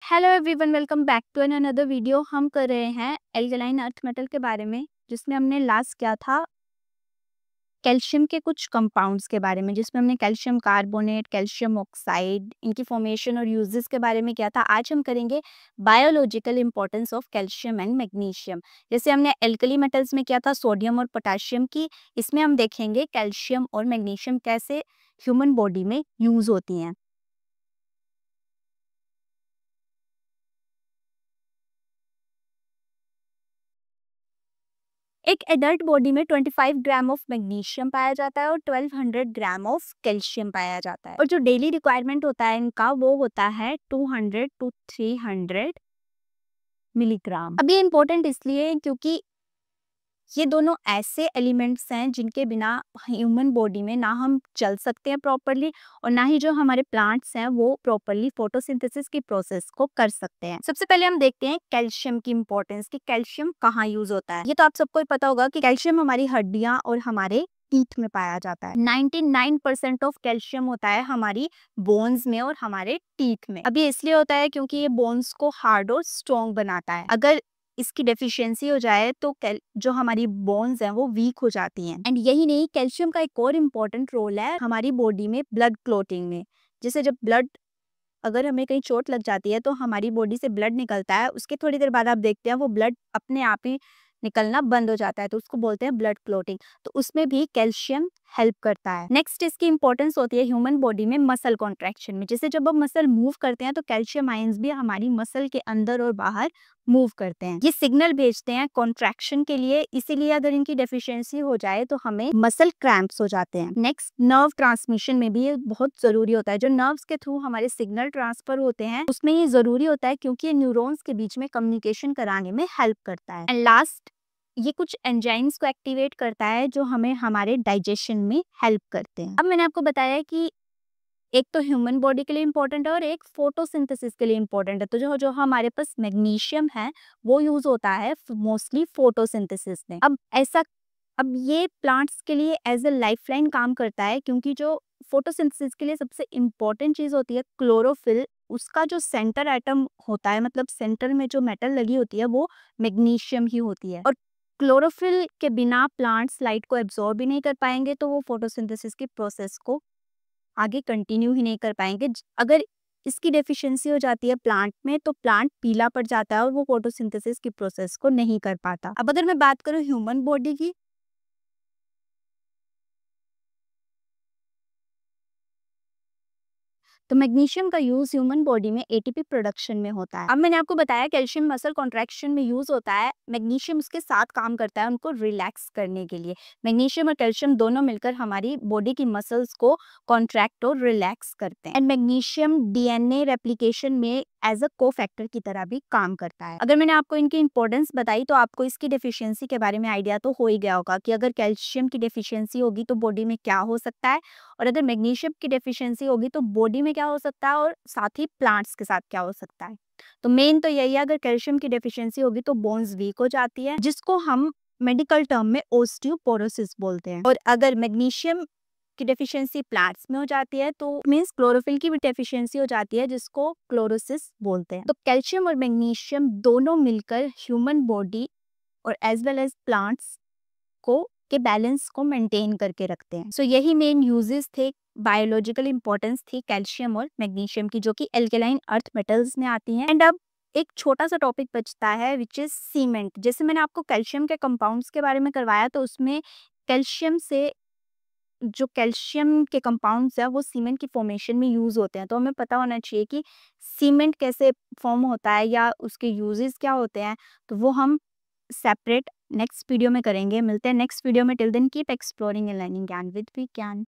Hello everyone, welcome back to an another video. हम कर रहे हैं एल्कलाइन अर्थ मेटल के बारे में, जिसमें हमने लास्ट किया था कैल्शियम के कुछ कंपाउंड्स के बारे में, जिसमें हमने कैल्शियम कार्बोनेट, कैल्शियम ऑक्साइड, इनकी फॉर्मेशन और यूजेस के बारे में किया था। आज हम करेंगे biological importance of calcium and magnesium. जैसे हमने एल्कली मेटल्स में किया था सोडियम और पोटाशियम की, इसमें हम देखेंगे कैल्शियम और मैग्नीशियम कैसे ह्यूमन बॉडी में यूज होती हैं। एक एडल्ट बॉडी में 25 ग्राम ऑफ मैग्नीशियम पाया जाता है और 1200 ग्राम ऑफ कैल्शियम पाया जाता है, और जो डेली रिक्वायरमेंट होता है इनका वो होता है 200 टू 300 मिलीग्राम। अब ये इम्पोर्टेंट इसलिए है क्योंकि ये दोनों ऐसे एलिमेंट्स हैं जिनके बिना ह्यूमन बॉडी में ना हम चल सकते हैं प्रॉपरली, और ना ही जो हमारे प्लांट्स हैं वो प्रॉपरली फोटोसिंथेसिस की प्रोसेस को कर सकते हैं। सबसे पहले हम देखते हैं कैल्शियम की इंपॉर्टेंस, कि कैल्शियम कहाँ यूज होता है। ये तो आप सबको ही पता होगा कि कैल्शियम हमारी हड्डियां और हमारे टीथ में पाया जाता है। 99% ऑफ कैल्शियम होता है हमारी बोन्स में और हमारे टीथ में। अब ये इसलिए होता है क्योंकि ये बोन्स को हार्ड और स्ट्रॉन्ग बनाता है। अगर इसकी डेफिशिएंसी हो जाए तो जो हमारी बोन्स हैं वो वीक हो जाती हैं। एंड यही नहीं, कैल्शियम का एक और इम्पोर्टेंट रोल है हमारी बॉडी में ब्लड क्लोटिंग में। जैसे जब ब्लड, अगर हमें कहीं चोट लग जाती है तो हमारी बॉडी से ब्लड निकलता है, उसके थोड़ी देर बाद आप देखते हैं वो ब्लड अपने आप ही निकलना बंद हो जाता है, तो उसको बोलते हैं ब्लड क्लोटिंग। तो उसमें भी कैल्शियम हेल्प करता है। नेक्स्ट इसकी इंपॉर्टेंस होती है ह्यूमन बॉडी में मसल कॉन्ट्रैक्शन में। जैसे जब हम मसल मूव करते हैं तो कैल्शियम आयंस भी हमारी मसल के अंदर और बाहर मूव करते हैं। ये सिग्नल भेजते हैं कॉन्ट्रैक्शन के लिए, इसीलिए अगर इनकी डेफिशिएंसी हो जाए तो हमें मसल क्रैम्प्स हो जाते हैं। नेक्स्ट, नर्व ट्रांसमिशन में भी ये बहुत जरूरी होता है। जो नर्व्स के थ्रू हमारे सिग्नल ट्रांसफर होते हैं उसमें ये जरूरी होता है क्योंकि ये न्यूरॉन्स के बीच में कम्युनिकेशन कराने में हेल्प करता है। एंड लास्ट, ये कुछ एंजाइम्स को एक्टिवेट करता है जो हमें हमारे डाइजेशन में हेल्प करते हैं। अब मैंने आपको बताया कि एक तो ह्यूमन बॉडी के लिए इंपॉर्टेंट है और एक फोटोसिंथेसिस के लिए इंपॉर्टेंट है। तो जो जो हमारे पास मैग्नीशियम है वो यूज होता है मोस्टली फोटोसिंथेसिस में। अब ये प्लांट्स के लिए एज ए लाइफलाइन काम करता है, क्योंकि जो फोटोसिंथेसिस के लिए सबसे इम्पोर्टेंट चीज होती है क्लोरोफिल, उसका जो सेंटर एटम होता है, मतलब सेंटर में जो मेटल लगी होती है वो मैग्नीशियम ही होती है। और क्लोरोफिल के बिना प्लांट्स लाइट को एब्जॉर्ब भी नहीं कर पाएंगे, तो वो फोटोसिंथेसिस की प्रोसेस को आगे कंटिन्यू ही नहीं कर पाएंगे। अगर इसकी डेफिशिएंसी हो जाती है प्लांट में तो प्लांट पीला पड़ जाता है और वो फोटोसिंथेसिस की प्रोसेस को नहीं कर पाता। अब अगर मैं बात करूं ह्यूमन बॉडी की, तो मैग्नीशियम का यूज ह्यूमन बॉडी में एटीपी प्रोडक्शन में होता है। अब मैंने आपको बताया कैल्शियम मसल कॉन्ट्रैक्शन में यूज होता है, मैग्नीशियम उसके साथ काम करता है उनको रिलैक्स करने के लिए। मैग्नीशियम और कैल्शियम दोनों मिलकर हमारी बॉडी की मसल्स को कॉन्ट्रैक्ट और रिलैक्स करते हैं। एंड मैग्नीशियम डीएनए रेप्लिकेशन में एज अ को फैक्टर की तरह भी काम करता है। अगर मैंने आपको इनकी इंपॉर्टेंस बताई तो आपको इसकी डेफिशिएंसी के बारे में आइडिया तो हो ही गया होगा कि अगर कैल्शियम की डेफिशिएंसी होगी तो बॉडी में क्या हो सकता है, और अगर मैग्नीशियम की डेफिशिएंसी होगी तो बॉडी में क्या हो सकता है, और साथ ही प्लांट्स के साथ क्या हो सकता है। तो मेन तो यही है, अगर कैल्शियम की डेफिशिएंसी होगी तो बोन्स वीक हो जाती है, जिसको हम मेडिकल टर्म में ओस्टियोपोरोसिस बोलते हैं। और अगर मैग्नीशियम की डेफिशिएंसी प्लांट्स में हो जाती है तो मींस क्लोरोफिल की भी डेफिशिएंसी हो जाती है, जिसको क्लोरोसिस बोलते हैं। तो कैल्शियम और मैग्नीशियम दोनों मिलकर ह्यूमन बॉडी और एज वेल एज प्लांट्स को के बैलेंस को मेंटेन करके रखते हैं। सो यही मेन यूजेस थे, बायोलॉजिकल इंपॉर्टेंस थी कैल्शियम और मैग्नीशियम की, जो कि एल्केलाइन अर्थ मेटल्स में आती हैं। एंड अब एक छोटा सा टॉपिक बचता है विच इज सीमेंट। जैसे मैंने आपको कैल्शियम के कंपाउंड्स के बारे में करवाया, तो उसमें कैल्शियम से जो कैल्शियम के कंपाउंड्स है वो सीमेंट की फॉर्मेशन में यूज होते हैं। तो हमें पता होना चाहिए कि सीमेंट कैसे फॉर्म होता है या उसके यूजेस क्या होते हैं, तो वो हम सेपरेट नेक्स्ट वीडियो में करेंगे। मिलते हैं नेक्स्ट वीडियो में। Till then keep exploring and learning Gyan with विज्ञान।